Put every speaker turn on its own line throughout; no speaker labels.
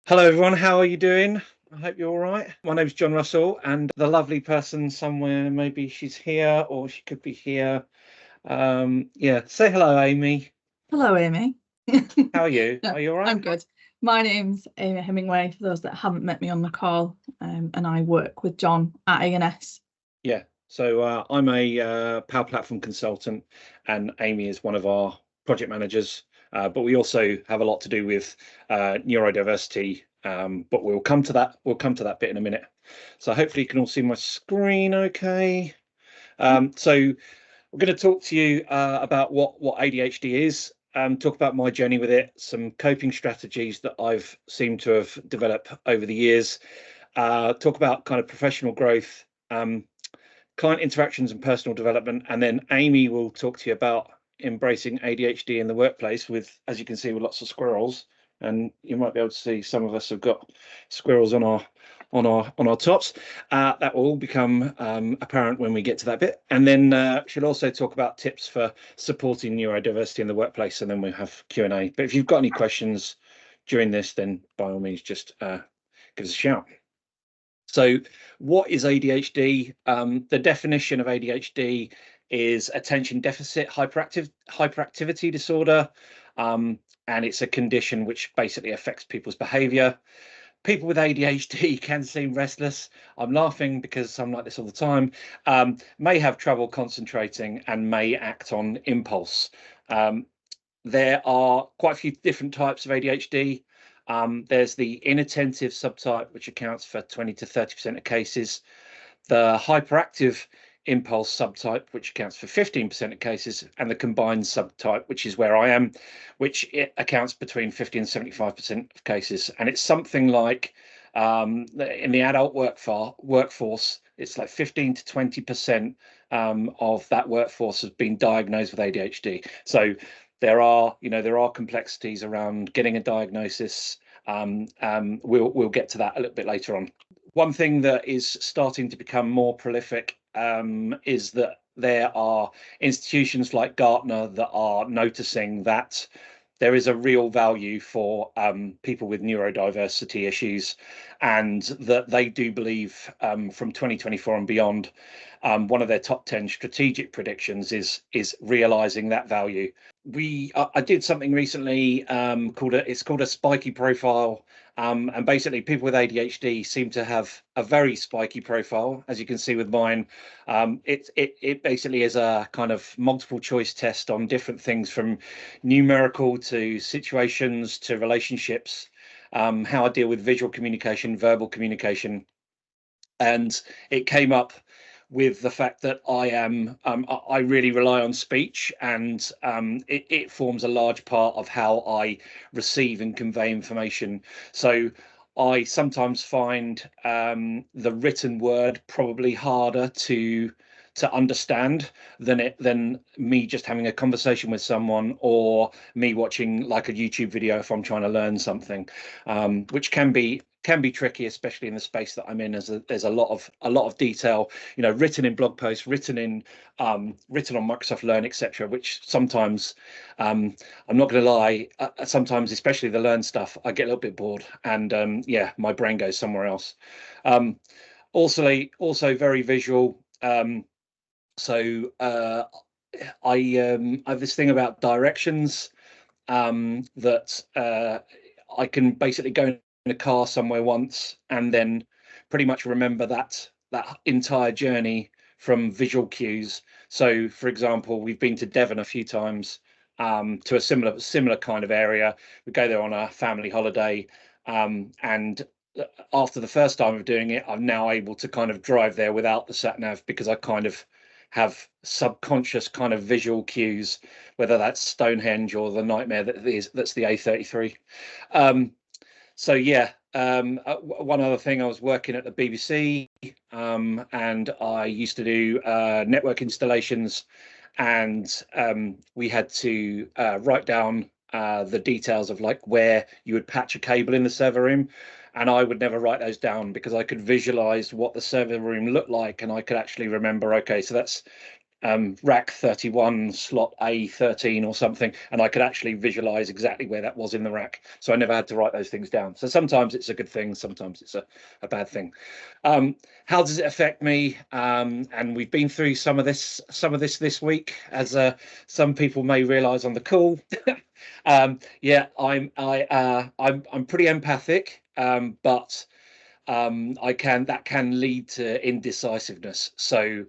Hello everyone, how are you doing? I hope you're all right. My name's John Russell, and the lovely person somewhere, maybe she's here or she could be here. Yeah, say hello, Amy.
Hello, Amy.
How are you?
No,
Are you all right?
I'm good. My name's Amy Hemingway, for those that haven't met me on the call, and I work with John at ANS.
Yeah, so I'm a Power Platform consultant, and Amy is one of our project managers. But we also have a lot to do with neurodiversity. But we'll come to that. We'll come to that bit in a minute. So hopefully you can all see my screen, okay? So we're going to talk to you about what ADHD is, talk about my journey with it, some coping strategies that I've seemed to have developed over the years, talk about kind of professional growth, client interactions and personal development, and then Amy will talk to you about embracing ADHD in the workplace with, as you can see, with lots of squirrels. And you might be able to see some of us have got squirrels on our tops. That will all become apparent when we get to that bit. And then she'll also talk about tips for supporting neurodiversity in the workplace, and then we'll have Q&A. But if you've got any questions during this, then by all means just give us a shout. So what is ADHD? The definition of ADHD is attention deficit hyperactivity disorder, and it's a condition which basically affects people's behavior. People with ADHD can seem restless. I'm laughing because I'm like this all the time. May have trouble concentrating and may act on impulse. There are quite a few different types of ADHD. There's the inattentive subtype, which accounts for 20 to 30% of cases. The hyperactive impulse subtype, which accounts for 15% of cases, and the combined subtype, which is where I am, which it accounts between 50 and 75% of cases. And it's something like in the adult workforce, it's like 15 to 20% of that workforce has been diagnosed with ADHD. So there are complexities around getting a diagnosis. We'll get to that a little bit later on. One thing that is starting to become more prolific is that there are institutions like Gartner that are noticing that there is a real value for people with neurodiversity issues, and that they do believe from 2024 and beyond, one of their top 10 strategic predictions is realizing that value. I did something recently called a spiky profile, and basically people with ADHD seem to have a very spiky profile, as you can see with mine. It basically is a kind of multiple choice test on different things, from numerical to situations to relationships, how I deal with visual communication, verbal communication, and it came up with the fact that I really rely on speech, and it forms a large part of how I receive and convey information. So I sometimes find the written word probably harder to understand than me just having a conversation with someone, or me watching like a YouTube video if I'm trying to learn something, which can be tricky, especially in the space that I'm in. There's a lot of detail, written in blog posts, written on Microsoft Learn, etc., which sometimes, I'm not going to lie, sometimes, especially the Learn stuff, I get a little bit bored, and yeah, my brain goes somewhere else. Also very visual. So I have this thing about directions, that I can basically go in a car somewhere once and then pretty much remember that entire journey from visual cues. So, for example, we've been to Devon a few times, to a similar kind of area. We go there on a family holiday, and after the first time of doing it, I'm now able to kind of drive there without the sat nav, because I kind of have subconscious kind of visual cues, whether that's Stonehenge or the nightmare that's the A33. So yeah, one other thing, I was working at the BBC, and I used to do network installations, and we had to write down the details of like where you would patch a cable in the server room. And I would never write those down because I could visualize what the server room looked like, and I could actually remember, okay, so that's rack 31 slot A13 or something, and I could actually visualize exactly where that was in the rack, so I never had to write those things down. So sometimes it's a good thing, sometimes it's a bad thing. How does it affect me? And we've been through some of this this week, as some people may realize on the call. Yeah, I'm pretty empathic, but that can lead to indecisiveness. So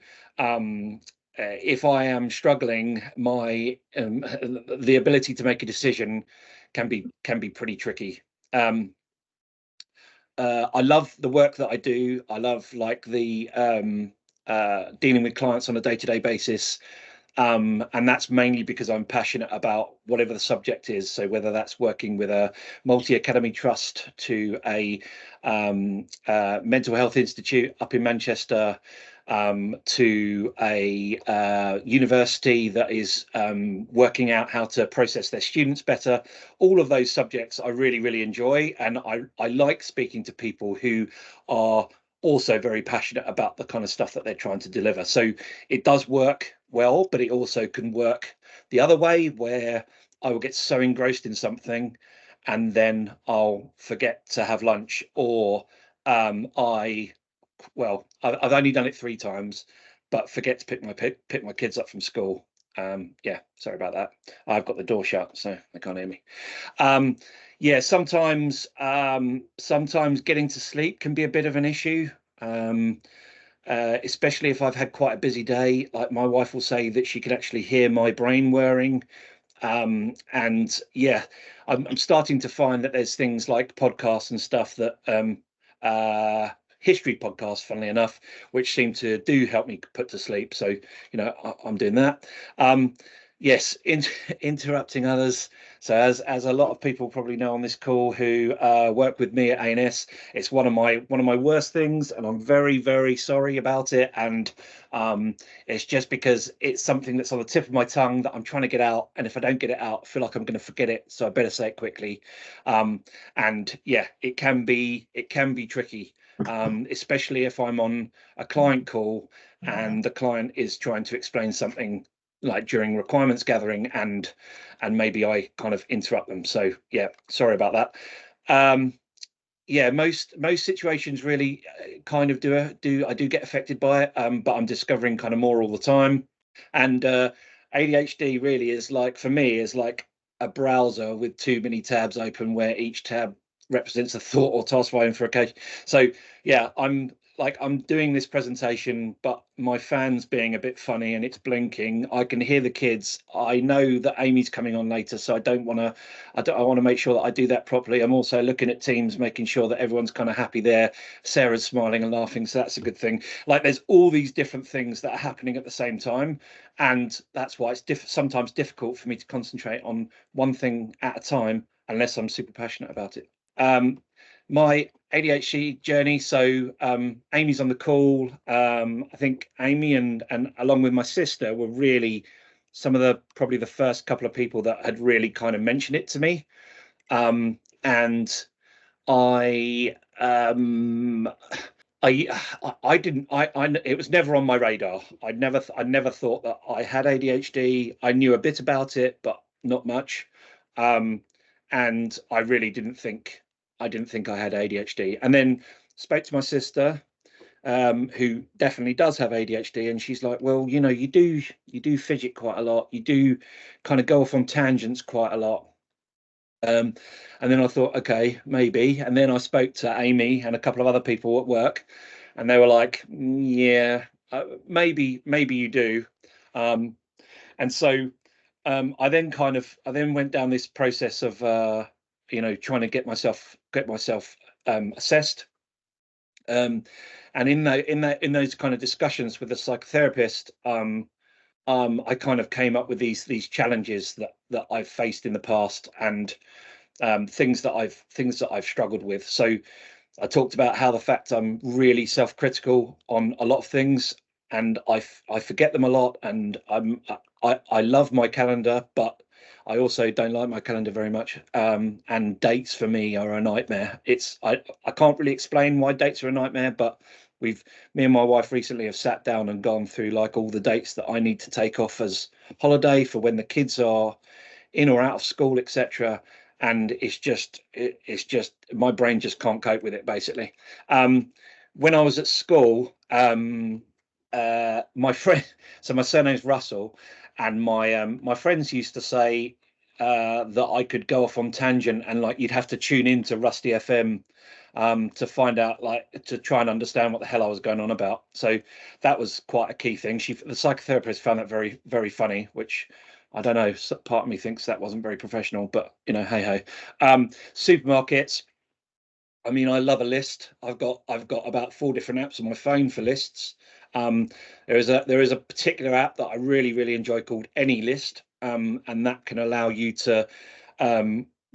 if I am struggling, my the ability to make a decision can be pretty tricky. I love the work that I do. I love like the dealing with clients on a day-to-day basis. And that's mainly because I'm passionate about whatever the subject is. So whether that's working with a multi-academy trust to a mental health institute up in Manchester, to a university that is working out how to process their students better. All of those subjects I really, really enjoy. And I like speaking to people who are also very passionate about the kind of stuff that they're trying to deliver. So it does work well, but it also can work the other way, where I will get so engrossed in something and then I'll forget to have lunch, or I've only done it 3 times, but forget to pick my kids up from school. Yeah, sorry about that. I've got the door shut, so they can't hear me. Yeah, sometimes getting to sleep can be a bit of an issue, especially if I've had quite a busy day. Like my wife will say that she can actually hear my brain whirring. And yeah, I'm starting to find that there's things like podcasts and stuff that history podcasts, funnily enough, which seem to do help me put to sleep. So, I'm doing that. Yes, interrupting others. So as a lot of people probably know on this call who work with me at ANS, it's one of my worst things, and I'm very, very sorry about it. And it's just because it's something that's on the tip of my tongue that I'm trying to get out, and if I don't get it out, I feel like I'm going to forget it. So I better say it quickly. And yeah, it can be tricky, especially if I'm on a client call and the client is trying to explain something like during requirements gathering, and maybe I kind of interrupt them. So yeah, sorry about that. Yeah, most situations really kind of do I do get affected by it, but I'm discovering kind of more all the time. And ADHD really is like, for me, is like a browser with too many tabs open, where each tab represents a thought or task volume for a case. So yeah, I'm doing this presentation, but my fan's being a bit funny and it's blinking. I can hear the kids. I know that Amy's coming on later, so I want to make sure that I do that properly. I'm also looking at Teams, making sure that everyone's kind of happy there. Sarah's smiling and laughing, so that's a good thing. Like, there's all these different things that are happening at the same time, and that's why it's sometimes difficult for me to concentrate on one thing at a time unless I'm super passionate about it. My ADHD journey. So Amy's on the call. I think Amy and along with my sister were really some of probably the first couple of people that had really kind of mentioned it to me. And I didn't. It was never on my radar. I never thought that I had ADHD. I knew a bit about it, but not much. And I really didn't think. I didn't think I had ADHD. And then spoke to my sister, who definitely does have ADHD, and she's like, "Well, you do fidget quite a lot. You do kind of go off on tangents quite a lot." And then I thought, okay, maybe. And then I spoke to Amy and a couple of other people at work, and they were like, yeah, maybe you do. And so I then went down this process of trying to get myself assessed. And in those kind of discussions with the psychotherapist, I kind of came up with these challenges that I've faced in the past, and things that I've struggled with. So I talked about how the fact I'm really self-critical on a lot of things, and I forget them a lot, and I love my calendar, but I also don't like my calendar very much. And dates for me are a nightmare. I can't really explain why dates are a nightmare, but me and my wife recently have sat down and gone through like all the dates that I need to take off as holiday for when the kids are in or out of school, etc. And it's just my brain just can't cope with it, basically. When I was at school, my friend, so my surname's Russell, and my friends used to say that I could go off on tangent, and like you'd have to tune in to Rusty FM to find out, like, to try and understand what the hell I was going on about. So that was quite a key thing. The psychotherapist found that very, very funny, which I don't know, part of me thinks that wasn't very professional, but you know, hey ho. Supermarkets. I mean, I love a list. I've got about 4 different apps on my phone for lists. There is a particular app that I really enjoy called Any List, and that can allow you to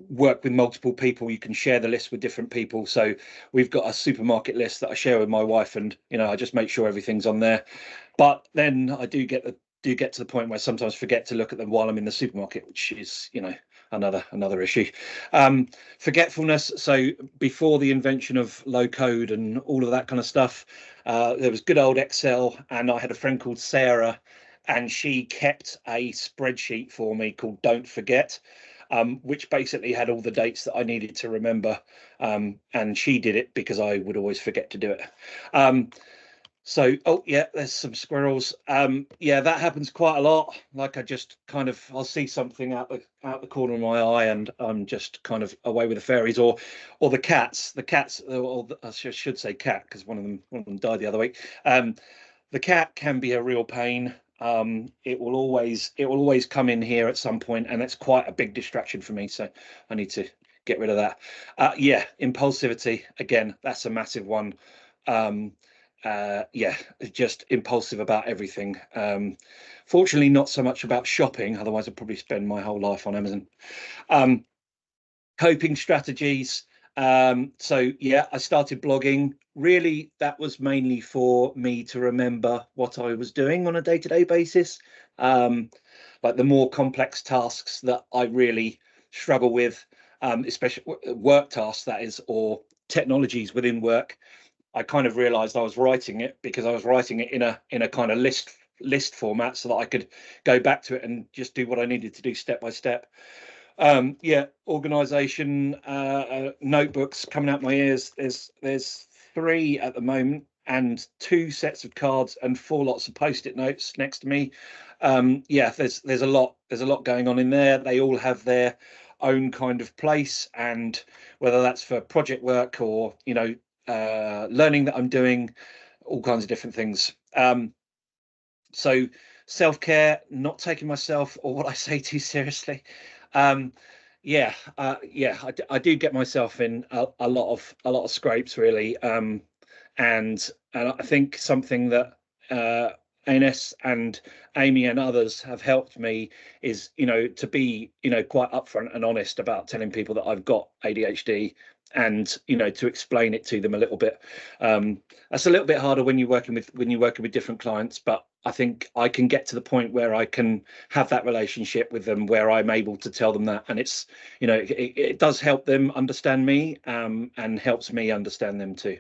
work with multiple people. You can share the list with different people. So we've got a supermarket list that I share with my wife, and you know, I just make sure everything's on there. But then I do get to the point where I sometimes forget to look at them while I'm in the supermarket, which is, you know, another issue. Forgetfulness. So before the invention of low code and all of that kind of stuff, there was good old Excel, and I had a friend called Sarah, and she kept a spreadsheet for me called Don't Forget, which basically had all the dates that I needed to remember, and she did it because I would always forget to do it. So, oh yeah, there's some squirrels. Yeah, that happens quite a lot. Like I'll see something out the corner of my eye, and I'm just kind of away with the fairies, or the cats. I should say cat, because one of them died the other week. The cat can be a real pain. It will always come in here at some point, and it's quite a big distraction for me. So I need to get rid of that. Yeah, impulsivity, again, that's a massive one. Yeah, just impulsive about everything. Fortunately, not so much about shopping, otherwise I'd probably spend my whole life on Amazon. Coping strategies. So yeah, I started blogging. Really, that was mainly for me to remember what I was doing on a day-to-day basis. Like the more complex tasks that I really struggle with, especially work tasks, that is, or technologies within work. I kind of realized I was writing it because I was writing it in a kind of list format, so that I could go back to it and just do what I needed to do step by step. Yeah, organization, notebooks coming out my ears. There's 3 at the moment, and 2 sets of cards and 4 lots of post-it notes next to me. Yeah, there's a lot going on in there. They all have their own kind of place, and whether that's for project work or, you know, learning that I'm doing, all kinds of different things. So self-care, not taking myself or what I say too seriously. Yeah, I do get myself in a lot of scrapes, really. And I think something that ANS and Amy and others have helped me is, you know, to be, you know, quite upfront and honest about telling people that I've got ADHD, and, you know, to explain it to them a little bit. That's a little bit harder when you're working with different clients, but I think I can get to the point where I can have that relationship with them where I'm able to tell them that, and it's, you know, it does help them understand me, and helps me understand them too.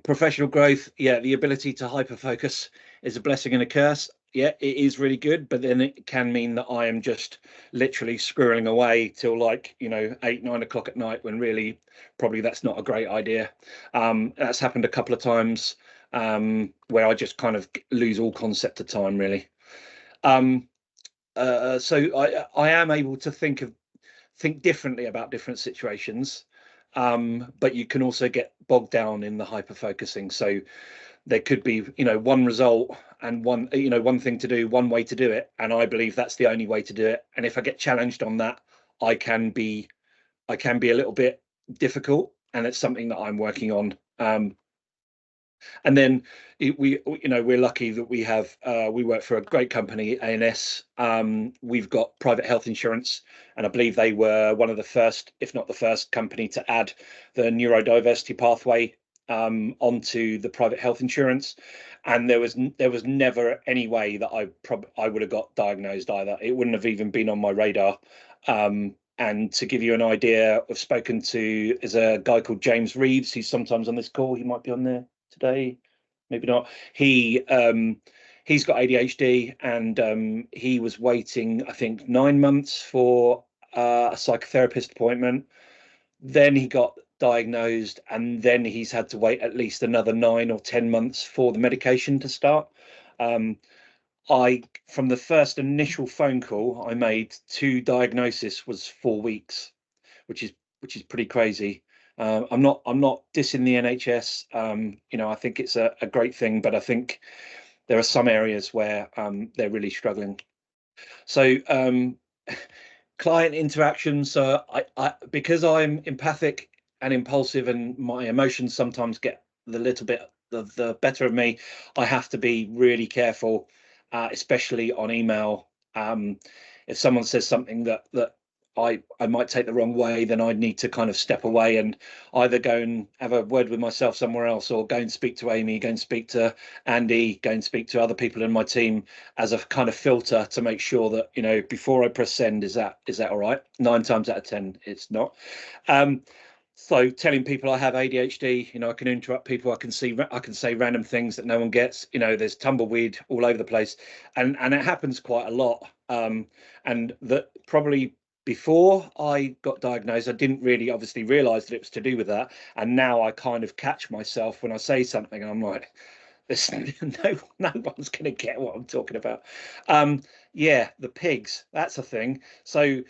Professional growth, yeah, the ability to hyper focus is a blessing and a curse. Yeah, it is really good, but then it can mean that I am just literally squirreling away till, like, you know, 8-9 o'clock at night, when really probably that's not a great idea. That's happened a couple of times, where I just kind of lose all concept of time, really. So I am able to think differently about different situations, but you can also get bogged down in the hyper focusing. So there could be, you know, one result and one thing to do, one way to do it, and I believe that's the only way to do it. And if I get challenged on that, I can be a little bit difficult, and it's something that I'm working on. And then we're lucky that we work for a great company, ANS. We've got private health insurance, and I believe they were one of the first, if not the first, company to add the neurodiversity pathway onto the private health insurance. And there was never any way that I would have got diagnosed either. It wouldn't have even been on my radar. And to give you an idea, I've spoken to, is a guy called James Reeves, who's sometimes on this call. He might be on there today, maybe not. He's got ADHD, and he was waiting, I think, 9 months for a psychotherapist appointment. Then he got diagnosed, and then he's had to wait at least another 9 or 10 months for the medication to start. From the first initial phone call I made to diagnosis was 4 weeks, which is pretty crazy. I'm not dissing the NHS. I think it's a great thing, but I think there are some areas where they're really struggling. So client interactions. So I because I'm empathic and impulsive, and my emotions sometimes get the little bit the better of me, I have to be really careful, especially on email. If someone says something that I might take the wrong way, then I need to kind of step away and either go and have a word with myself somewhere else, or go and speak to Amy, go and speak to Andy, go and speak to other people in my team as a kind of filter to make sure that, before I press send, is that all right? 9 times out of 10, it's not. So telling people I have ADHD, I can interrupt people. I can say random things that no one gets. There's tumbleweed all over the place, and it happens quite a lot. And that probably before I got diagnosed, I didn't really obviously realize that it was to do with that. And now I kind of catch myself when I say something, and I'm like, no one's going to get what I'm talking about. Yeah, the pigs, that's a thing. So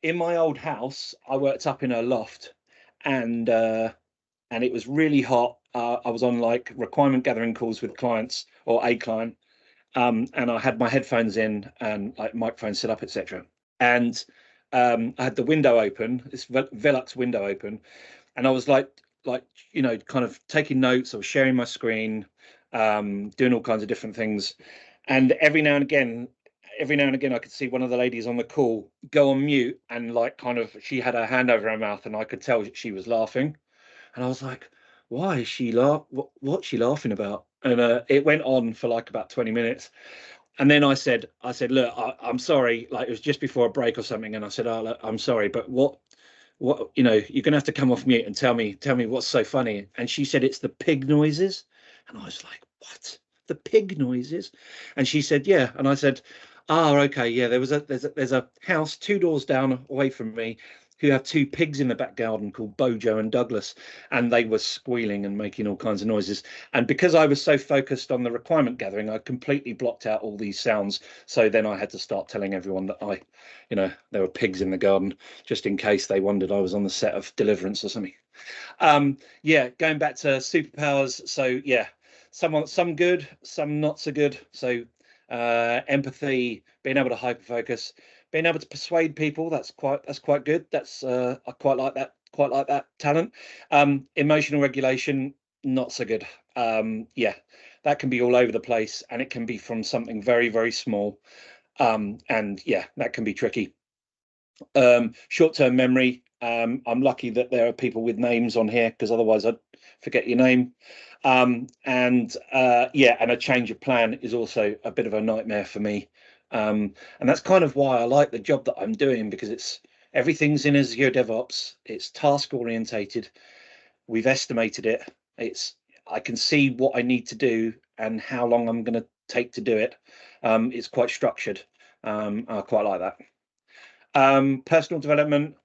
in my old house, I worked up in a loft, and it was really hot. I was on like requirement gathering calls with clients, or a client, and I had my headphones in and like microphone set up, etc. And I had the window open, this Velux window open, and I was like kind of taking notes. I was sharing my screen, doing all kinds of different things, and every now and again I could see one of the ladies on the call go on mute, and like kind of she had her hand over her mouth, and I could tell she was laughing, and I was like, why is she what's she laughing about? And it went on for like about 20 minutes. And then I said, look, I'm sorry, like it was just before a break or something, and I said, oh, look, I'm sorry, but what you're gonna have to come off mute and tell me what's so funny. And she said, it's the pig noises. And I was like, what? The pig noises? And she said, yeah. And I said, okay, yeah, there's a house 2 doors down away from me who have 2 pigs in the back garden called Bojo and Douglas, and they were squealing and making all kinds of noises. And because I was so focused on the requirement gathering, I completely blocked out all these sounds. So then I had to start telling everyone that there were pigs in the garden, just in case they wondered I was on the set of Deliverance or something. Yeah, going back to superpowers. So yeah, some good, some not so good. So empathy, being able to hyperfocus, being able to persuade people, that's quite good. That's I quite like that talent. Emotional regulation, not so good. Yeah, that can be all over the place, and it can be from something very, very small. And yeah, that can be tricky. Short-term memory, I'm lucky that there are people with names on here, because otherwise I'd forget your name. And a change of plan is also a bit of a nightmare for me. And that's kind of why I like the job that I'm doing, because everything's in Azure DevOps. It's task orientated. We've estimated it. I can see what I need to do and how long I'm going to take to do it. It's quite structured. I quite like that. Personal development.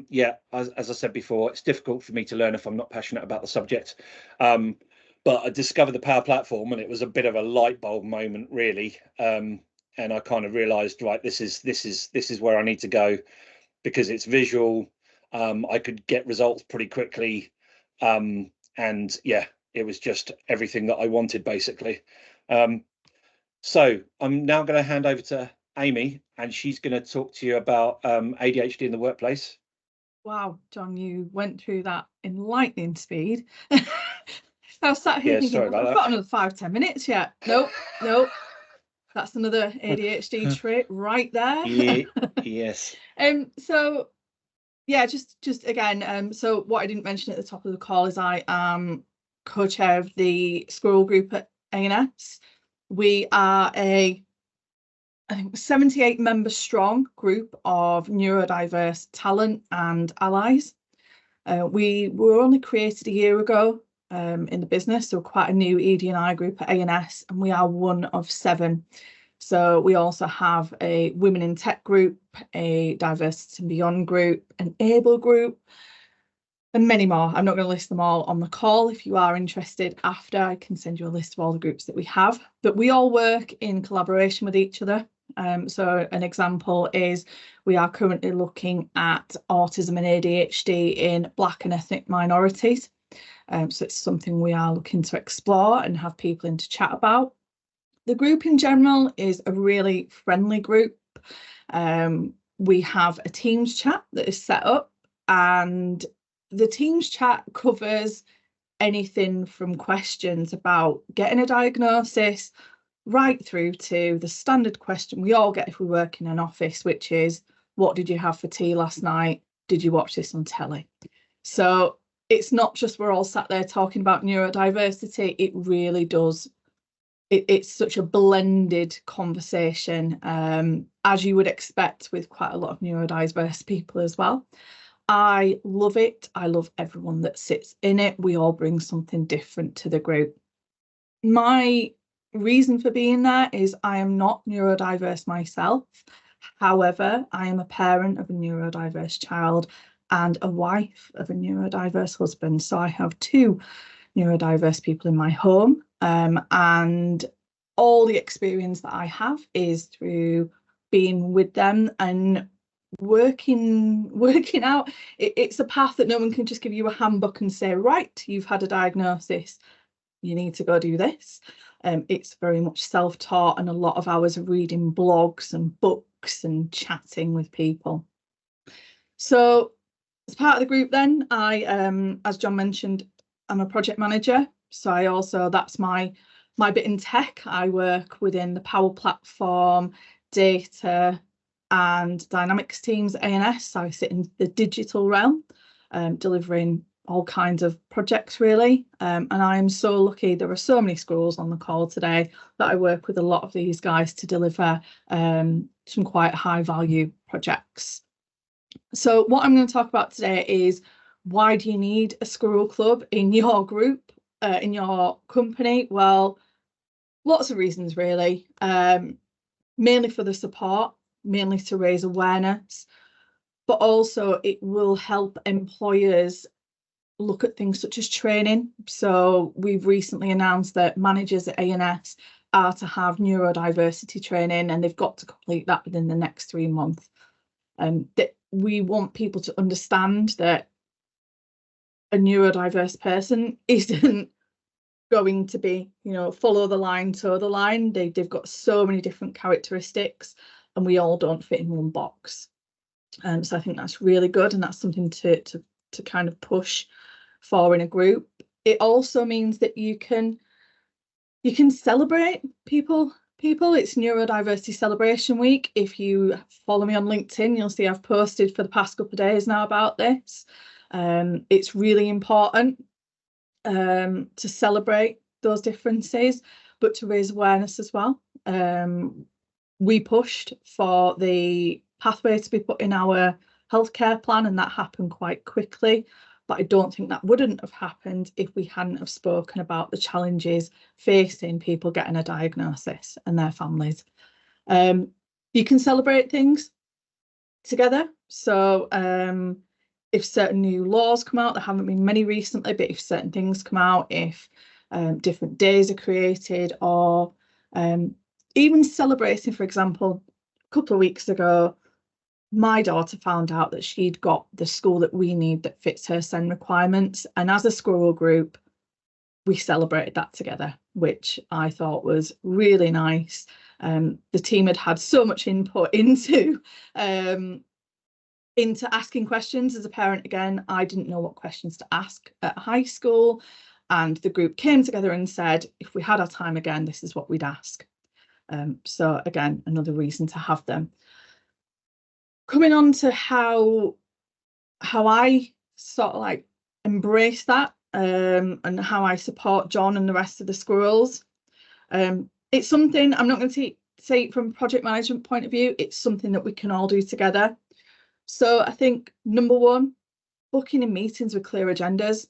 Yeah, as I said before, it's difficult for me to learn if I'm not passionate about the subject. But I discovered the Power Platform, and it was a bit of a light bulb moment, really. And I kind of realised, right, this is where I need to go, because it's visual. I could get results pretty quickly, and yeah, it was just everything that I wanted, basically. So I'm now going to hand over to Amy, and she's going to talk to you about ADHD in the workplace.
Wow, John, you went through that in lightning speed. I was sat here thinking, I've got another 5-10 minutes yet. Nope. That's another ADHD trait right there.
Yes.
So yeah, just again, so what I didn't mention at the top of the call is I am co-chair of the Squirrel Group at ANS. We are a I think 78 member strong group of neurodiverse talent and allies. We were only created a year ago in the business, so quite a new ED&I group at ANS, and we are one of 7. So we also have a Women in Tech group, a Diversity and Beyond group, an ABLE group, and many more. I'm not going to list them all on the call. If you are interested after, I can send you a list of all the groups that we have. But we all work in collaboration with each other. So an example is we are currently looking at autism and ADHD in Black and ethnic minorities. So it's something we are looking to explore and have people in to chat about. The group in general is a really friendly group. We have a Teams chat that is set up, and the Teams chat covers anything from questions about getting a diagnosis right through to the standard question we all get if we work in an office, which is, what did you have for tea last night? Did you watch this on telly? So it's not just we're all sat there talking about neurodiversity. It really does. It's such a blended conversation, as you would expect with quite a lot of neurodiverse people as well. I love it. I love everyone that sits in it. We all bring something different to the group. My reason for being there is I am not neurodiverse myself. However, I am a parent of a neurodiverse child and a wife of a neurodiverse husband. So I have 2 neurodiverse people in my home, and all the experience that I have is through being with them and working out. It's a path that no one can just give you a handbook and say, right, you've had a diagnosis, you need to go do this. It's very much self-taught and a lot of hours of reading blogs and books and chatting with people. So as part of the group then, I, as John mentioned, I'm a project manager. So I also, that's my bit in tech. I work within the Power Platform, data and dynamics teams at ANS. So I sit in the digital realm, delivering all kinds of projects really. And I am so lucky. There are so many schools on the call today that I work with a lot of these guys to deliver some quite high value projects. So what I'm going to talk about today is, why do you need a Squirrel Club in your group, in your company? Well, lots of reasons really, mainly for the support, mainly to raise awareness, but also it will help employers look at things such as training. So we've recently announced that managers at ANS are to have neurodiversity training, and they've got to complete that within the next 3 months. That we want people to understand that a neurodiverse person isn't going to be, follow the line, toe the line. They've got so many different characteristics, and we all don't fit in one box. So I think that's really good, and that's something to kind of push for in a group. It also means that you can celebrate people. It's Neurodiversity Celebration Week. If you follow me on LinkedIn, you'll see I've posted for the past couple of days now about this. It's really important to celebrate those differences, but to raise awareness as well. We pushed for the pathway to be put in our healthcare plan, and that happened quite quickly. But I don't think that wouldn't have happened if we hadn't have spoken about the challenges facing people getting a diagnosis and their families. You can celebrate things together. So if certain new laws come out, there haven't been many recently, but if certain things come out, if different days are created, or even celebrating, for example, a couple of weeks ago, my daughter found out that she'd got the school that we need that fits her SEND requirements. And as a Squirrel group, we celebrated that together, which I thought was really nice. The team had so much input into asking questions. As a parent, again, I didn't know what questions to ask at high school. And the group came together and said, if we had our time again, this is what we'd ask. So again, another reason to have them. Coming on to how I sort of like embrace that, and how I support John and the rest of the squirrels. It's something, I'm not going to say from a project management point of view, it's something that we can all do together. So I think number one, booking in meetings with clear agendas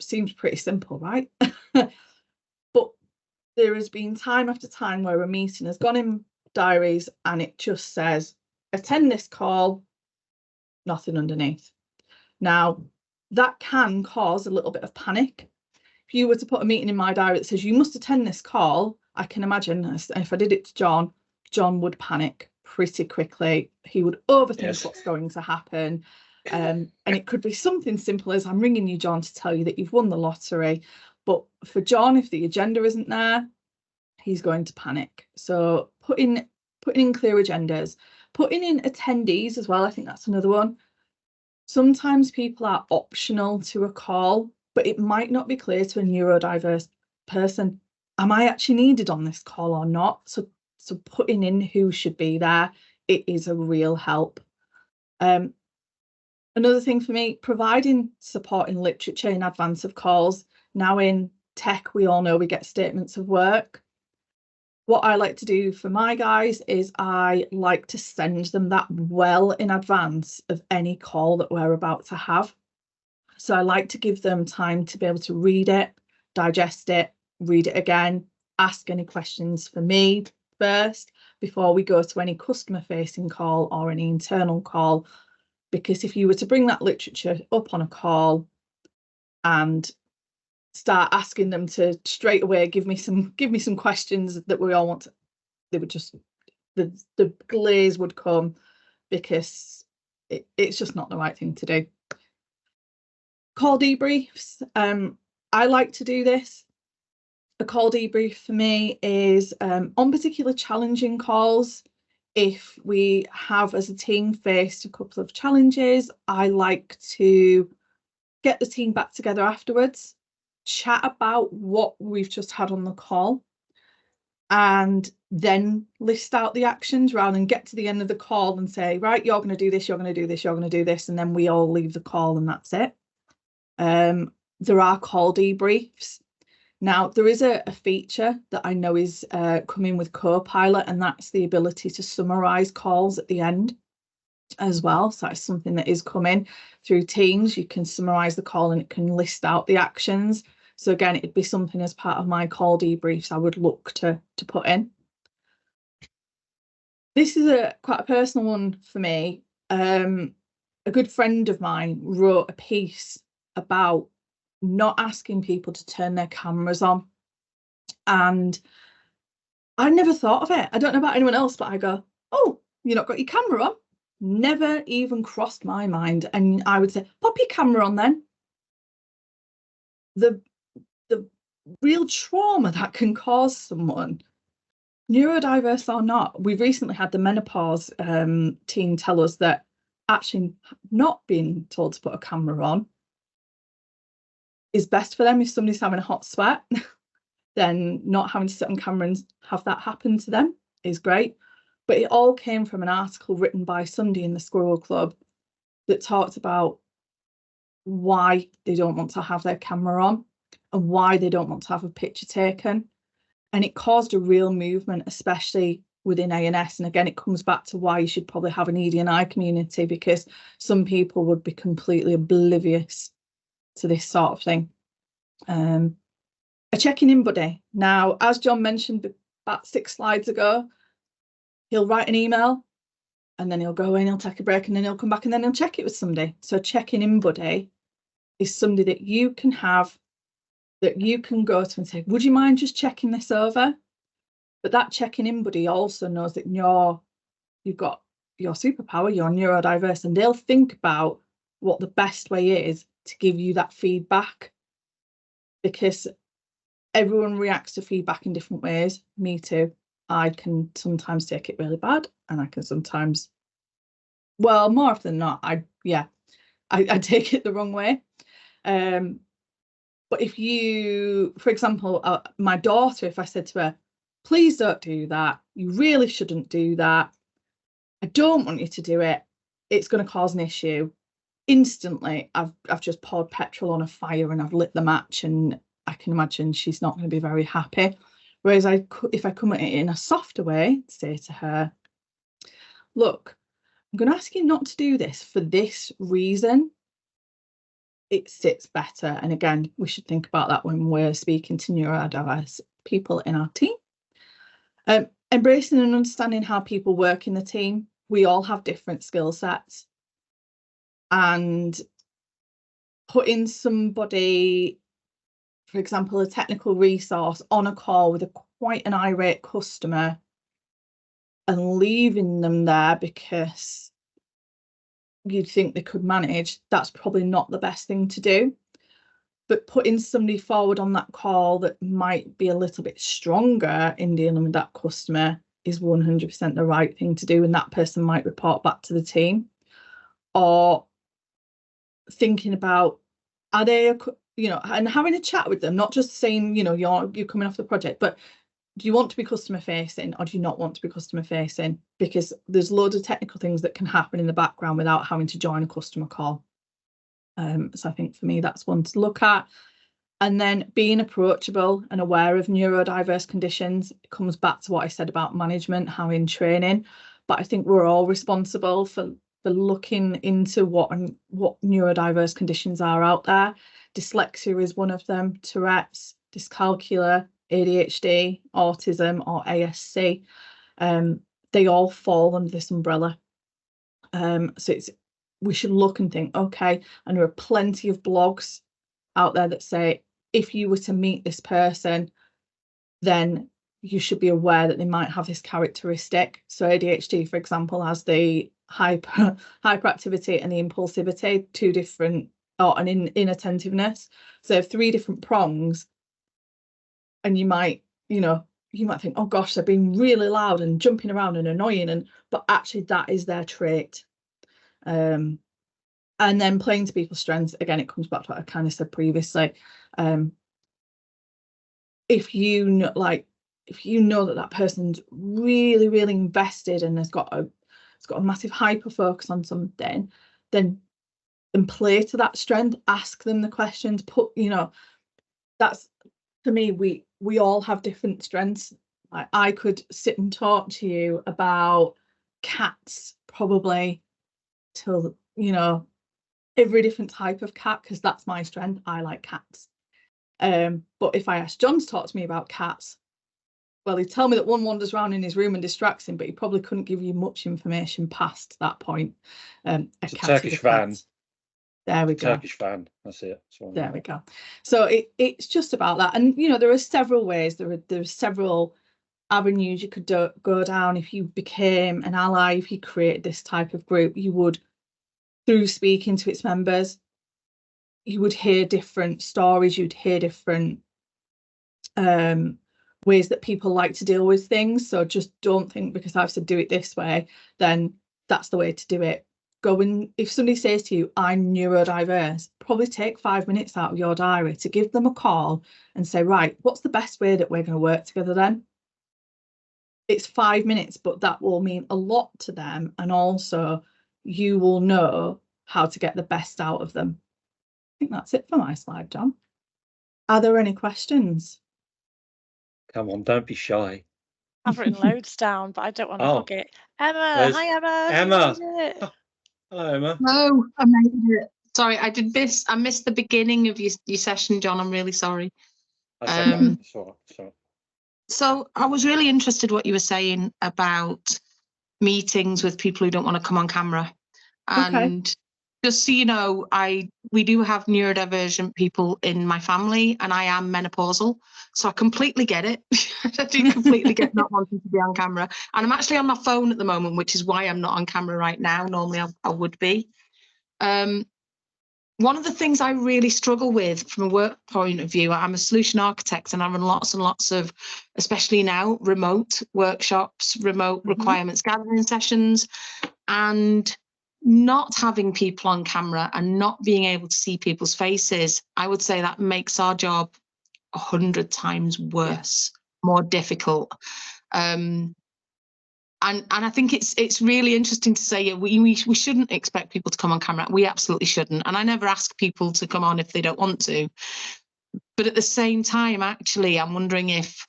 seems pretty simple, right? But there has been time after time where a meeting has gone in diaries and it just says, attend this call, nothing underneath. Now, that can cause a little bit of panic. If you were to put a meeting in my diary that says you must attend this call, I can imagine if I did it to John, John would panic pretty quickly. He would overthink what's going to happen. And it could be something simple as, I'm ringing you, John, to tell you that you've won the lottery. But for John, if the agenda isn't there, he's going to panic. So putting in clear agendas, putting in attendees as well. I think that's another one. Sometimes people are optional to a call, but it might not be clear to a neurodiverse person, am I actually needed on this call or not? So putting in who should be there, it is a real help. Another thing for me, providing support in literature in advance of calls. Now in tech, we all know we get statements of work. What I like to do for my guys is I like to send them that well in advance of any call that we're about to have. So I like to give them time to be able to read it, digest it, read it again, ask any questions for me first before we go to any customer facing call or any internal call. Because if you were to bring that literature up on a call and start asking them to straight away give me some questions that we all want to, they would just, the glaze would come, because it's just not the right thing to do. Call debriefs. I like to do this. A call debrief for me is on particular challenging calls. If we have as a team faced a couple of challenges, I like to get the team back together afterwards, chat about what we've just had on the call, and then list out the actions rather than get to the end of the call and say, right, you're going to do this, you're going to do this, you're going to do this, and then we all leave the call and that's it. There are call debriefs. Now, there is a feature that I know is coming with Copilot, and that's the ability to summarise calls at the end as well. So that's something that is coming through Teams. You can summarise the call and it can list out the actions. So again, it'd be something as part of my call debriefs I would look to put in. This is quite a personal one for me. A good friend of mine wrote a piece about not asking people to turn their cameras on, and I never thought of it. I don't know about anyone else, but I go, oh, you've not got your camera on? Never even crossed my mind. And I would say, pop your camera on then. The real trauma that can cause someone, neurodiverse or not. We've recently had the menopause team tell us that actually not being told to put a camera on is best for them. If somebody's having a hot sweat, then not having to sit on camera and have that happen to them is great. But it all came from an article written by somebody in the Squirrel Club that talked about why they don't want to have their camera on and why they don't want to have a picture taken. And it caused a real movement, especially within ANS. And again, it comes back to why you should probably have an ED&I community, because some people would be completely oblivious to this sort of thing. A checking in buddy. Now, as John mentioned about 6 slides ago, he'll write an email and then he'll go in, he'll take a break, and then he'll come back and then he'll check it with somebody. So checking in buddy is somebody that you can have, that you can go to and say, would you mind just checking this over? But that checking in buddy also knows that you've got your superpower, you're neurodiverse, and they'll think about what the best way is to give you that feedback, because everyone reacts to feedback in different ways. Me too. I can sometimes take it really bad, and I can sometimes, well, more often than not, I take it the wrong way. But if you, for example, my daughter, if I said to her, please don't do that, you really shouldn't do that, I don't want you to do it, it's going to cause an issue. Instantly, I've just poured petrol on a fire and I've lit the match, and I can imagine she's not going to be very happy. Whereas if I come at it in a softer way, say to her, look, I'm going to ask you not to do this for this reason, it sits better. And again, we should think about that when we're speaking to neurodiverse people in our team. Embracing and understanding how people work in the team. We all have different skill sets, and putting somebody, for example, a technical resource on a call with quite an irate customer and leaving them there because you'd think they could manage, that's probably not the best thing to do. But putting somebody forward on that call that might be a little bit stronger in dealing with that customer is 100% the right thing to do, and that person might report back to the team. Or thinking about, are they, and having a chat with them, not just saying, you're coming off the project, but do you want to be customer facing or do you not want to be customer facing? Because there's loads of technical things that can happen in the background without having to join a customer call. So I think for me, that's one to look at. And then being approachable and aware of neurodiverse conditions. It comes back to what I said about management, having training. But I think we're all responsible for looking into what neurodiverse conditions are out there. Dyslexia is one of them, Tourette's, dyscalculia, ADHD, autism, or ASC. They all fall under this umbrella. So we should look and think, okay, and there are plenty of blogs out there that say, if you were to meet this person, then you should be aware that they might have this characteristic. So ADHD, for example, has the hyperactivity and the impulsivity, two different, and inattentiveness. So 3 different prongs. And you might think, oh gosh, they're being really loud and jumping around and annoying, but actually that is their trait. And then playing to people's strengths, again, it comes back to what I kind of said previously. If you know that person's really, really invested and has got a massive hyper focus on something, then play to that strength, ask them the questions, that's, to me, we all have different strengths. I could sit and talk to you about cats probably till, every different type of cat, because that's my strength. I like cats. But if I asked John to talk to me about cats, well, he'd tell me that one wanders around in his room and distracts him, but he probably couldn't give you much information past that point.
It's a Turkish fan.
There we go.
Turkish fan. That's it.
There we go. So it's just about that. And, there are several ways. There are several avenues you could go down. If you became an ally, if you created this type of group, you would, through speaking to its members, you would hear different stories. You'd hear different ways that people like to deal with things. So just don't think because I've said do it this way, then that's the way to do it. If somebody says to you, I'm neurodiverse, probably take 5 minutes out of your diary to give them a call and say, right, what's the best way that we're going to work together then? It's 5 minutes, but that will mean a lot to them. And also you will know how to get the best out of them. I think that's it for my slide, John. Are there any questions?
Come on, don't be shy.
I've written loads down, but I don't want to hog it. Emma, hi Emma.
Emma. Hello, Emma.
No, I made it. Sorry, I missed the beginning of your session, John. I'm really sorry. So I was really interested what you were saying about meetings with people who don't want to come on camera. And just so you know, we do have neurodivergent people in my family, and I am menopausal, so I completely get it. I do completely get not wanting to be on camera, and I'm actually on my phone at the moment, which is why I'm not on camera right now. Normally I would be. One of the things I really struggle with from a work point of view, I'm a solution architect, and I run lots and lots of, especially now, remote workshops, remote requirements gathering sessions, and not having people on camera and not being able to see people's faces, I would say that makes our job 100 times worse, more difficult. And I think it's really interesting to say, we shouldn't expect people to come on camera. We absolutely shouldn't. And I never ask people to come on if they don't want to. But at the same time, actually, I'm wondering if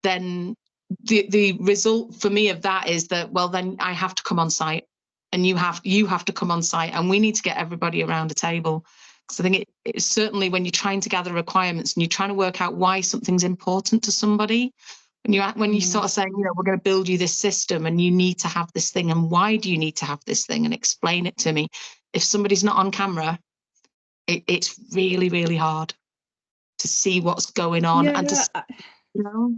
then the result for me of that is that, well, then I have to come on site, and you have to come on site, and we need to get everybody around a table. Because I think it's certainly when you're trying to gather requirements and you're trying to work out why something's important to somebody, when you sort of saying, you know, we're going to build you this system and you need to have this thing, and why do you need to have this thing, and explain it to me. If somebody's not on camera, it's really, really hard to see what's going on. And you know,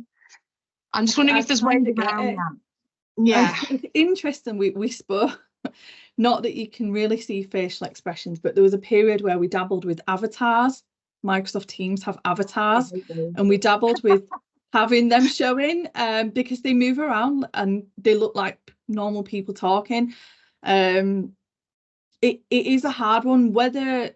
I'm just wondering if there's ways around that. Yeah,
it's interesting. We spoke, not that you can really see facial expressions, but there was a period where we dabbled with avatars. Microsoft Teams have avatars, and we dabbled with having them showing because they move around and they look like normal people talking. It is a hard one, whether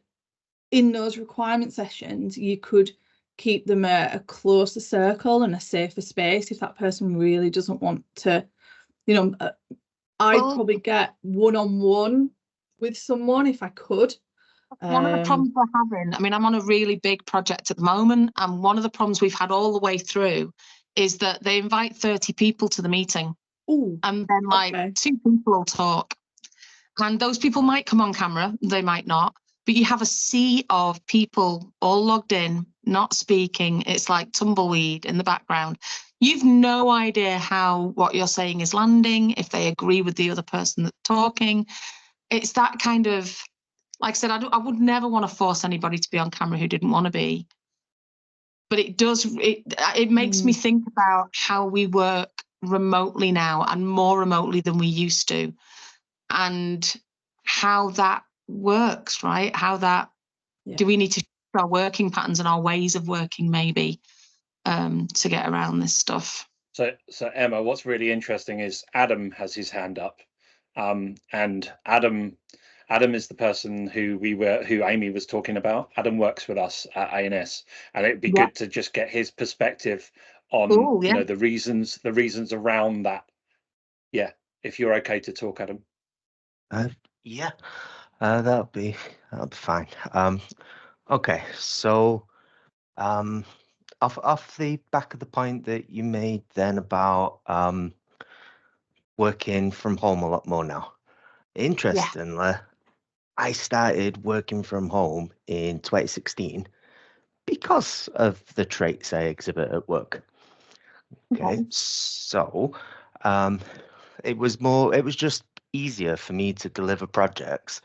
in those requirement sessions you could keep them a closer circle and a safer space if that person really doesn't want to, you know. I'd probably get one-on-one with someone if I could.
One of the problems we're having, I mean, I'm on a really big project at the moment, and one of the problems we've had all the way through is that they invite 30 people to the meeting.
Ooh,
and then like 2 people will talk, and those people might come on camera, they might not, but you have a sea of people all logged in, not speaking. It's like tumbleweed in the background. You've no idea how what you're saying is landing, if they agree with the other person that's talking. It's that kind of, like I said, I would never want to force anybody to be on camera who didn't want to be. But it makes me think about how we work remotely now, and more remotely than we used to, and how that works, right? How that, do we need to shift our working patterns and our ways of working maybe to get around this stuff?
So Emma, what's really interesting is Adam has his hand up, and Adam is the person who Amy was talking about. Adam works with us at ANS, and it'd be good to just get his perspective on you know, the reasons around that. Yeah, if you're okay to talk, Adam.
That'll be fine. Okay, so off the back of the point that you made then about working from home a lot more now. Interestingly, I started working from home in 2016 because of the traits I exhibit at work. Okay, so it was just easier for me to deliver projects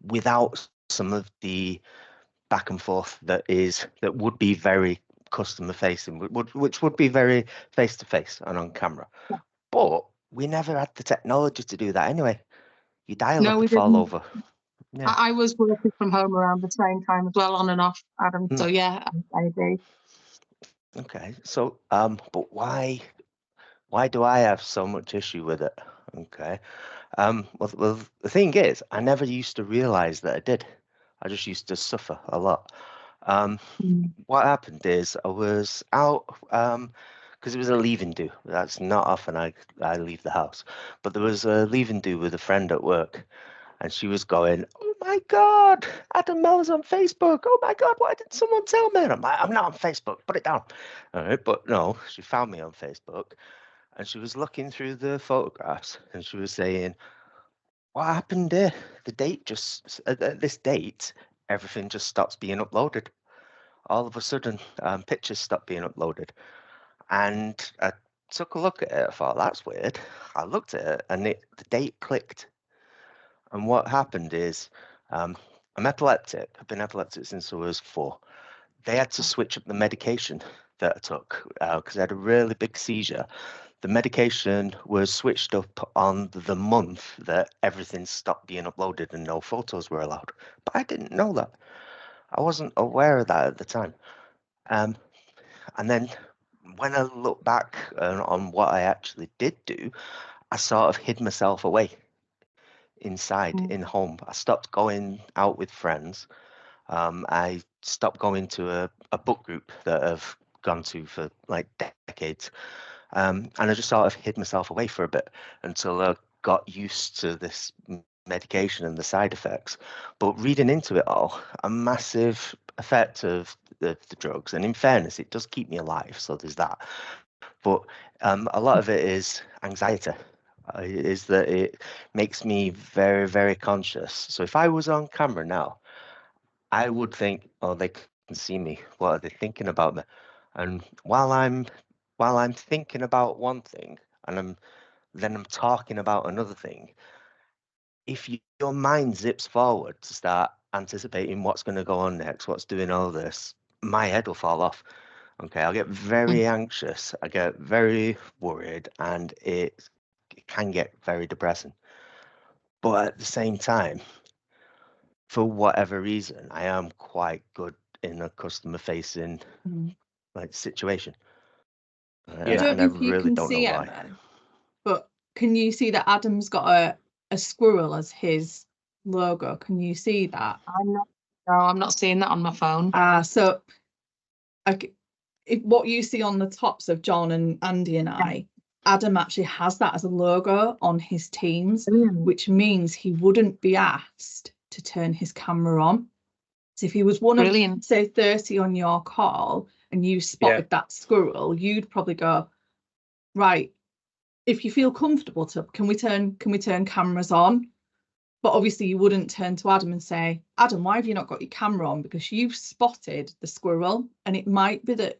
without some of the back and forth that would be very customer facing, which would be very face to face and on camera. But we never had the technology to do that anyway. You dial up and fall over. Yeah.
I was working from home around the same time as well, on and off, Adam. So yeah, I agree.
Okay, so but why do I have so much issue with it? Okay, well, the thing is, I never used to realize that I did. I just used to suffer a lot. What happened is I was out because it was a leaving do. That's not often I leave the house, but there was a leaving do with a friend at work, and she was going, "Oh my God, Adam Mellor's on Facebook. Oh my God, why didn't someone tell me?" And I'm like, "I'm not on Facebook. Put it down." All right, but no, she found me on Facebook, and she was looking through the photographs, and she was saying, "What happened there? The date just at this date, everything just stops being uploaded. All of a sudden, pictures stopped being uploaded." And I took a look at it. I thought, that's weird. I looked at it, and the date clicked. And what happened is, I'm epileptic. I've been epileptic since I was 4. They had to switch up the medication that I took because I had a really big seizure. The medication was switched up on the month that everything stopped being uploaded and no photos were allowed. But I didn't know that. I wasn't aware of that at the time. And then when I look back on what I actually did do, I sort of hid myself away inside in home. I stopped going out with friends. I stopped going to a book group that I've gone to for like decades. And I just sort of hid myself away for a bit until I got used to this medication and the side effects. But reading into it all, a massive effect of the drugs. And in fairness, it does keep me alive. So there's that. but a lot of it is anxiety. Is that it makes me very, very conscious. So if I was on camera now, I would think, oh, they can see me. What are they thinking about me? And while I'm thinking about one thing, and I'm talking about another thing, if your mind zips forward to start anticipating what's going to go on next, what's doing all this, my head will fall off. Okay, I'll get very anxious, I get very worried, and it can get very depressing. But at the same time, for whatever reason, I am quite good in a customer-facing like situation.
I don't know if you can see Emma, but can you see that Adam's got a squirrel as his logo? Can you see that?
I'm not seeing that on my phone.
So if what you see on the tops of John and Andy and I, Adam actually has that as a logo on his Teams, which means he wouldn't be asked to turn his camera on. So if he was one of, say, 30 on your call and you spotted that squirrel, you'd probably go, right, if you feel comfortable can we turn cameras on? But obviously you wouldn't turn to Adam and say, Adam, why have you not got your camera on? Because you've spotted the squirrel. And it might be that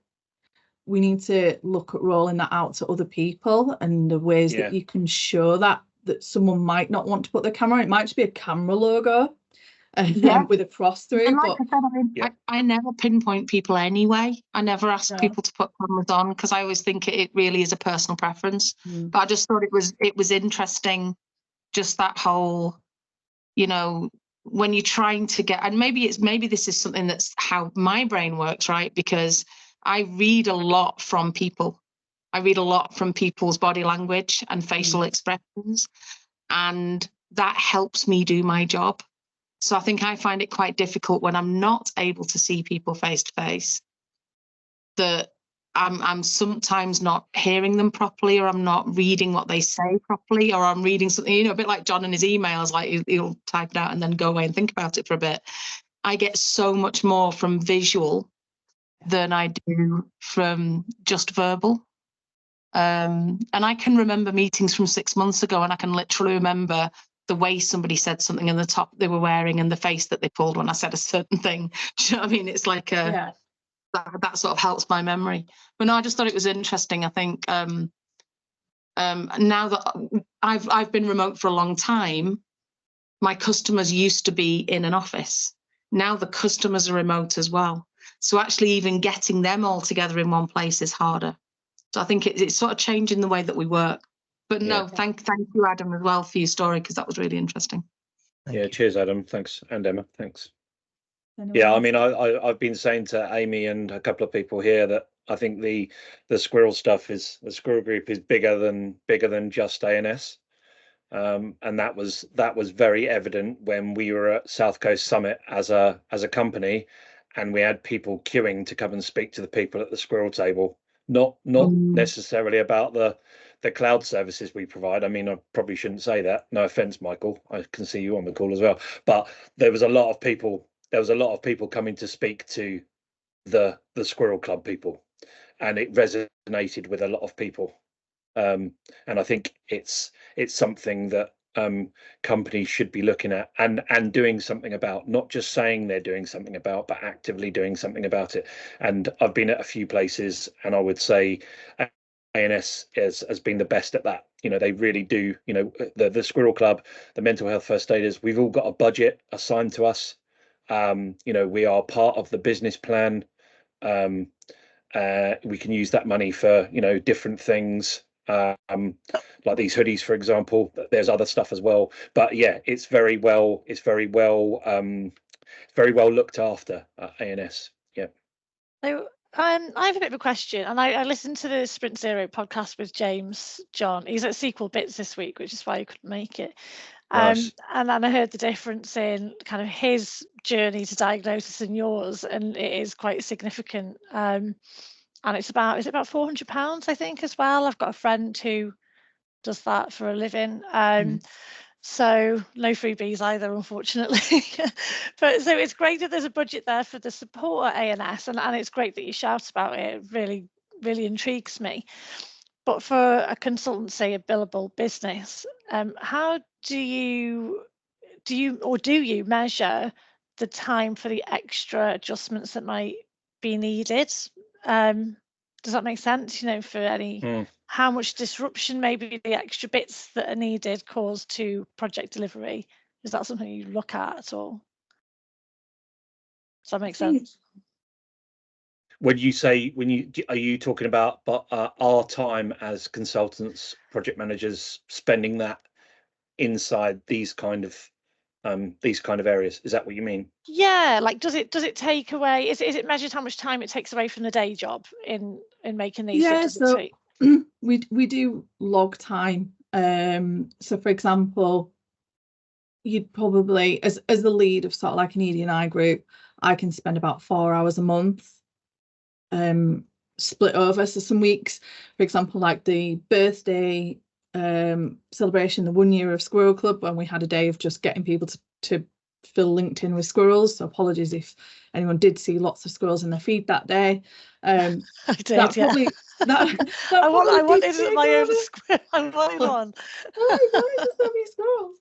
we need to look at rolling that out to other people and the ways that you can show that someone might not want to put their camera on. It might just be a camera logo with a cross through.
And like I said, I never pinpoint people anyway. I never ask people to put cameras on because I always think it really is a personal preference. But I just thought it was interesting, just that whole, you know, when you're trying to get, and maybe this is something that's how my brain works, right? Because I read a lot from people. I read a lot from people's body language and facial expressions, and that helps me do my job. So I think I find it quite difficult when I'm not able to see people face to face, that I'm sometimes not hearing them properly, or I'm not reading what they say properly, or I'm reading something, you know, a bit like John and his emails, like he'll type it out and then go away and think about it for a bit. I get so much more from visual than I do from just verbal. And I can remember meetings from 6 months ago, and I can literally remember the way somebody said something and the top they were wearing and the face that they pulled when I said a certain thing. Do you know what I mean? It's like that sort of helps my memory. But no, I just thought it was interesting. I think now that I've been remote for a long time, my customers used to be in an office. Now the customers are remote as well. So actually even getting them all together in one place is harder. So I think it's sort of changing the way that we work. But no, thank you, Adam, as well for your story, because that was really interesting.
Thank you. Cheers, Adam. Thanks. And Emma, thanks. Yeah, I mean, I've been saying to Amy and a couple of people here that I think the Squirrel stuff is, the Squirrel Group is bigger than just ANS. And that was very evident when we were at South Coast Summit as a company, and we had people queuing to come and speak to the people at the Squirrel table. Not necessarily about the cloud services we provide. I mean, I probably shouldn't say that. No offense, Michael. I can see you on the call as well. But there was a lot of people coming to speak to the Squirrel Club people, and it resonated with a lot of people. And I think it's something that companies should be looking at and doing something about, not just saying they're doing something about, but actively doing something about it. And I've been at a few places, and I would say ANS has been the best at that. You know, they really do. You know, the Squirrel Club, the mental health first aiders, we've all got a budget assigned to us. You know, we are part of the business plan. We can use that money for, you know, different things. Like these hoodies, for example. There's other stuff as well, but yeah, it's very well looked after at ANS. Yeah.
So I have a bit of a question, and I listened to the Sprint Zero podcast with James John. He's at Sequel Bits this week, which is why he couldn't make it.
Nice.
And I heard the difference in kind of his journey to diagnosis and yours, and it is quite significant. And is it about £400, I think, as well. I've got a friend who does that for a living. So no freebies either, unfortunately. But so it's great that there's a budget there for the support at ANS, and it's great that you shout about it. It really, really intrigues me. But for a consultancy, a billable business, how do you measure the time for the extra adjustments that might be needed? Does that make sense? You know, for any how much disruption maybe the extra bits that are needed cause to project delivery? Is that something you look at, or does that make sense?
When you are you talking about our time as consultants, project managers, spending that inside these kind of areas? Is that what you mean?
Yeah, like does it take away? Is it measured how much time it takes away from the day job in making these?
Yeah, so we do log time. So for example, you'd probably, as the lead of sort of like an ED&I group, I can spend about 4 hours a month split over. So some weeks, for example, like the birthday celebration, the 1 year of Squirrel Club, when we had a day of just getting people to fill LinkedIn with squirrels. So apologies if anyone did see lots of squirrels in their feed that day.
I did,
that probably,
I wanted my own squirrel. I wanted one.
Oh my God, just so many squirrels.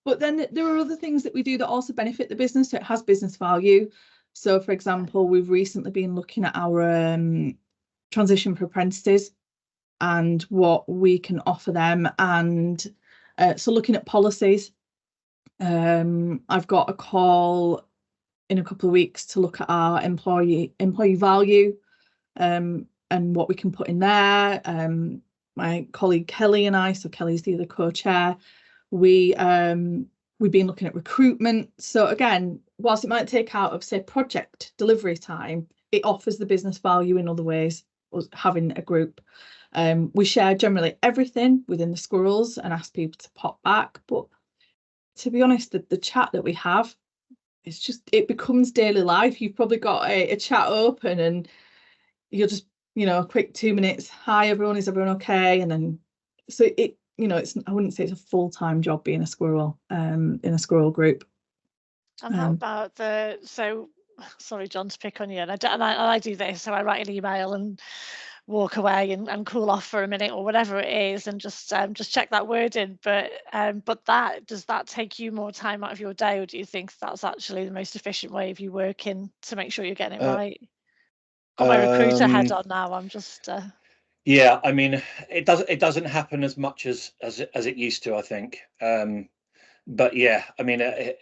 But then there are other things that we do that also benefit the business. So it has business value. So for example, we've recently been looking at our transition for apprentices and what we can offer them. And so looking at policies, I've got a call in a couple of weeks to look at our employee value and what we can put in there. My colleague Kelly and I, so Kelly's the other co-chair, we've been looking at recruitment. So again, whilst it might take out of, say, project delivery time, it offers the business value in other ways, us having a group. We share generally everything within the squirrels and ask people to pop back. But to be honest, the chat that we have, it becomes daily life. You've probably got a chat open and you'll just, a quick 2 minutes. Hi, everyone. Is everyone okay? And then, so I wouldn't say it's a full-time job being a squirrel in a squirrel group.
And how about sorry, John, to pick on you, and I do this, so I write an email and walk away and cool off for a minute or whatever it is, and just check that word in. But does that take you more time out of your day, or do you think that's actually the most efficient way of you working to make sure you're getting it right? Got my recruiter head on now. I'm just.
Yeah, I mean, it doesn't happen as much as it used to, I think. But yeah, I mean, I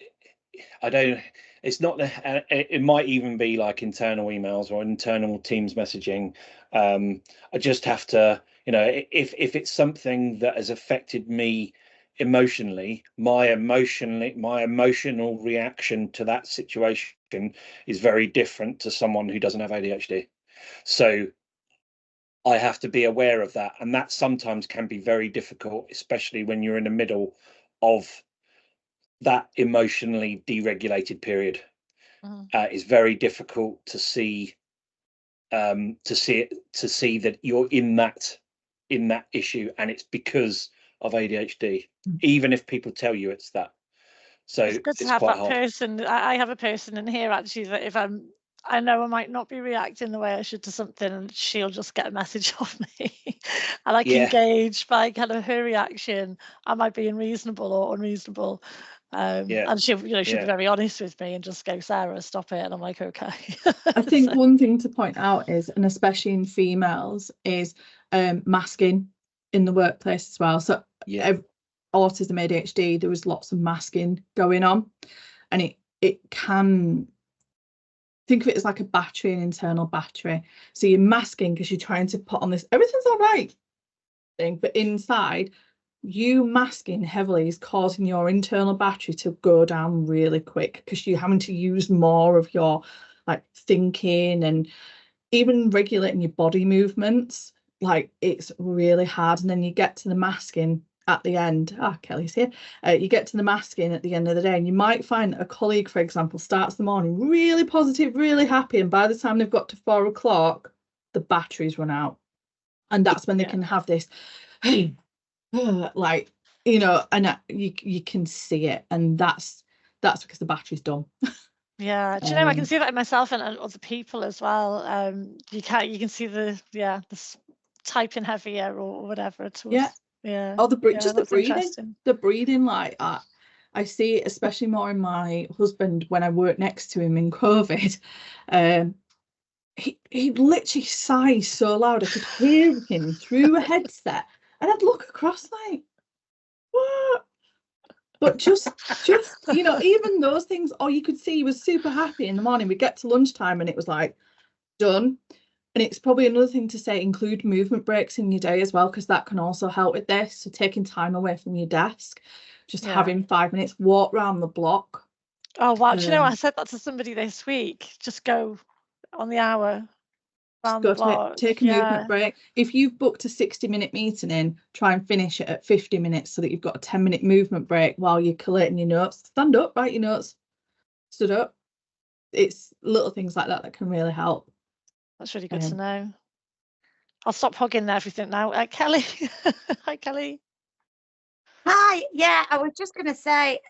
don't. It's not. It might even be like internal emails or internal Teams messaging. I just have to, if it's something that has affected me emotionally, my emotional reaction to that situation is very different to someone who doesn't have ADHD. So I have to be aware of that, and that sometimes can be very difficult, especially when you're in the middle of that emotionally deregulated period. It's very difficult to see that you're in that issue, and it's because of ADHD, even if people tell you it's that. So
it's good to have that person. I have a person in here actually that if I know I might not be reacting the way I should to something, and she'll just get a message off me and I can gauge by kind of her reaction, am I being reasonable or unreasonable? And she'll be very honest with me and just go, Sarah, stop it. And I'm like, okay.
I think one thing to point out is, and especially in females, is masking in the workplace as well. So autism, ADHD, there was lots of masking going on, and it can, think of it as like a battery, an internal battery. So you're masking because you're trying to put on this everything's all right thing, but inside, you masking heavily is causing your internal battery to go down really quick because you're having to use more of your thinking and even regulating your body movements. It's really hard. And then you get to the masking at the end. Kelly's here. You get to the masking at the end of the day, and you might find a colleague, for example, starts the morning really positive, really happy, and by the time they've got to 4 o'clock, the batteries run out, and that's when they can have this and you can see it, and that's because the battery's done.
Yeah, do you know, I can see that in myself and other people as well. You can see the typing heavier or whatever.
Yeah. Oh, just the breathing like that. I see it especially more in my husband when I work next to him in COVID. He literally sighs so loud I could hear him through a headset, and I'd look across like, what? But just you know, even those things, or you could see he was super happy in the morning. We'd get to lunchtime and it was like, done. And it's probably another thing to say, include movement breaks in your day as well, because that can also help with this. So taking time away from your desk, just having 5 minutes, walk around the block.
Oh, wow. Do you know, I said that to somebody this week. Just go on the hour around the block.
Take a movement break. If you've booked a 60-minute meeting in, try and finish it at 50 minutes so that you've got a 10-minute movement break while you're collating your notes. Stand up, write your notes, stood up. It's little things like that that can really help.
That's really good to know. I'll stop hogging everything now. Kelly. Hi, Kelly.
Hi. Yeah, I was just going to say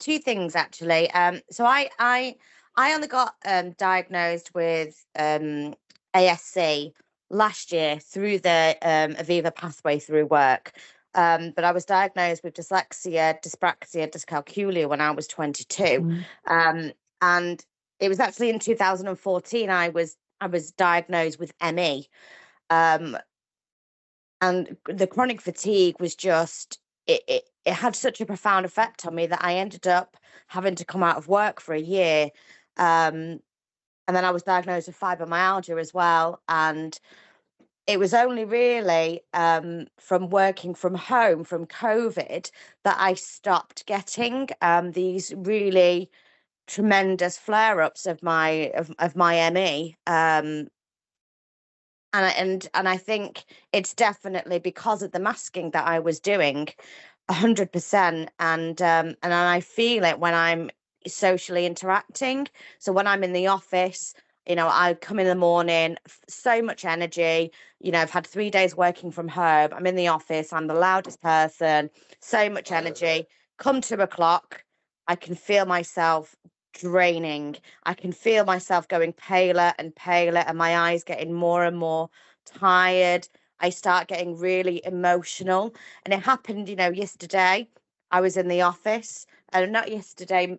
2 things actually. So I only got diagnosed with ASC last year through the Aviva pathway through work. But I was diagnosed with dyslexia, dyspraxia, dyscalculia when I was 22. And it was actually in 2014 I was diagnosed with ME. And the chronic fatigue was just, it had such a profound effect on me that I ended up having to come out of work for a year. And then I was diagnosed with fibromyalgia as well. And it was only really from working from home from COVID that I stopped getting these really tremendous flare-ups of my ME. And I think it's definitely because of the masking that I was doing 100%. And I feel it when I'm socially interacting. So when I'm in the office, you know, I come in the morning, so much energy, you know, I've had 3 days working from home. I'm in the office, I'm the loudest person, so much energy. Come 2 o'clock, I can feel myself draining. I can feel myself going paler and paler and my eyes getting more and more tired. I start getting really emotional. And it happened, you know, yesterday. I was in the office, and not yesterday.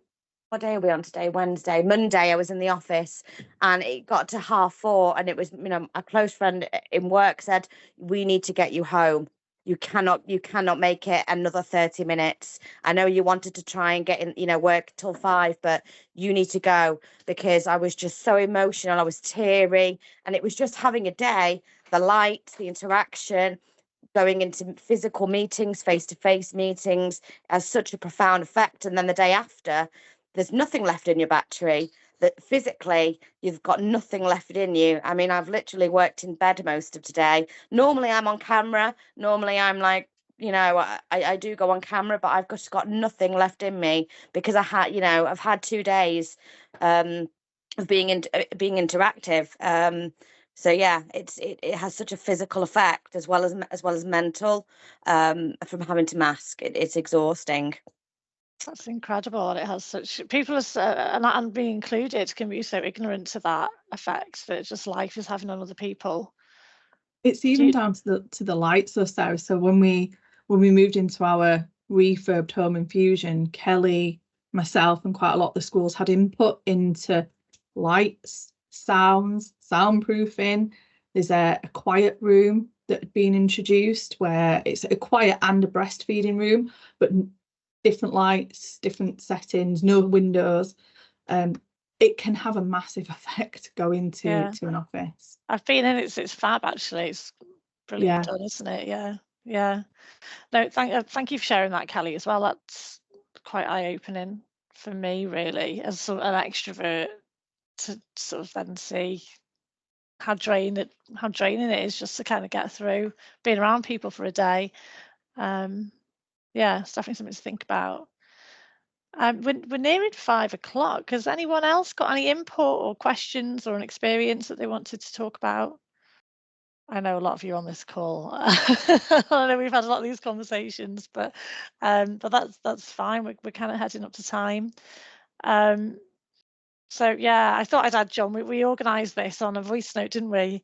What day are we on today? Wednesday. Monday, I was in the office, and it got to 4:30, and it was, you know, a close friend in work said, "We need to get you home. You cannot make it another 30 minutes. I know you wanted to try and get in, you know, work till 5, but you need to go," because I was just so emotional. I was teary, and it was just having a day, the lights, the interaction, going into physical meetings, face-to-face meetings has such a profound effect. And then the day after, there's nothing left in your battery, that physically you've got nothing left in you. I mean, I've literally worked in bed most of today. Normally I'm on camera. Normally I'm like, you know, I do go on camera, but I've just got nothing left in me because I've had 2 days of being interactive. So yeah, it has such a physical effect as well as mental from having to mask. It's exhausting.
That's incredible. And it has such, people and being included can be so ignorant to that effect that just life is having on other people.
It's even down to the lights though, Sarah. So when we moved into our refurbed home infusion, Kelly, myself, and quite a lot of the schools had input into lights, sounds, soundproofing. There's a quiet room that had been introduced where it's a quiet and a breastfeeding room, but different lights, different settings, no windows. It can have a massive effect going to an office.
I've been in it, it's fab actually. It's brilliant done, isn't it? Yeah. No, thank you for sharing that, Kelly, as well. That's quite eye-opening for me, really, as sort of an extrovert, to sort of then see how draining it is just to kind of get through being around people for a day. It's definitely something to think about. We're nearing 5 o'clock. Has anyone else got any input or questions or an experience that they wanted to talk about? I know a lot of you on this call. I know we've had a lot of these conversations, but that's fine. We're kind of heading up to time. So yeah, I thought I'd add John. We organised this on a voice note, didn't we?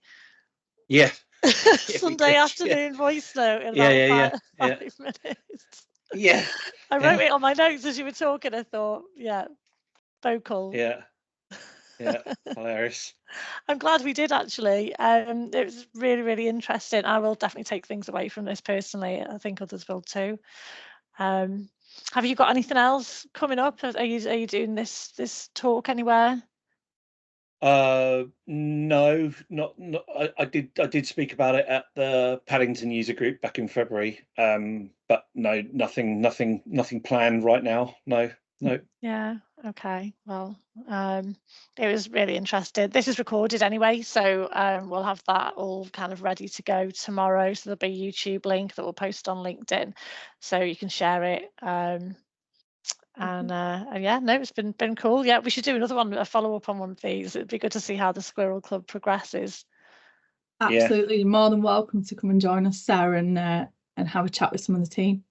Yeah.
Sunday afternoon voice note in about five minutes.
Yeah.
I wrote it on my notes as you were talking. I thought, vocal.
Yeah. Hilarious.
I'm glad we did, actually. It was really, really interesting. I will definitely take things away from this personally. I think others will too. Have you got anything else coming up? Are you doing this talk anywhere?
No, not. I did speak about it at the Paddington user group back in February. But no, nothing planned right now. No.
Yeah. Okay. Well, it was really interesting. This is recorded anyway, so we'll have that all kind of ready to go tomorrow. So there'll be a YouTube link that we'll post on LinkedIn, so you can share it. And yeah, no, it's been cool. Yeah, we should do another one, a follow up on one of these. It'd be good to see how the Squirrel Club progresses.
Absolutely, you're more than welcome to come and join us, Sarah, and have a chat with some of the team.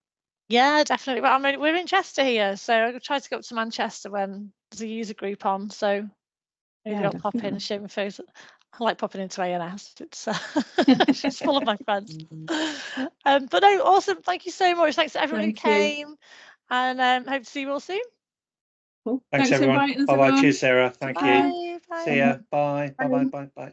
Yeah, definitely. Well, I mean, we're in Chester here, so I'll try to go up to Manchester when there's a user group on. So maybe I'll pop in and share my face. I like popping into ANS. It's it's full of my friends. But no, awesome. Thank you so much. Thanks to everyone who came, and hope to see you all soon.
Cool.
Thanks everyone. Bye bye. Cheers, Sarah. Thank you.
Bye.
See ya. Bye. Bye.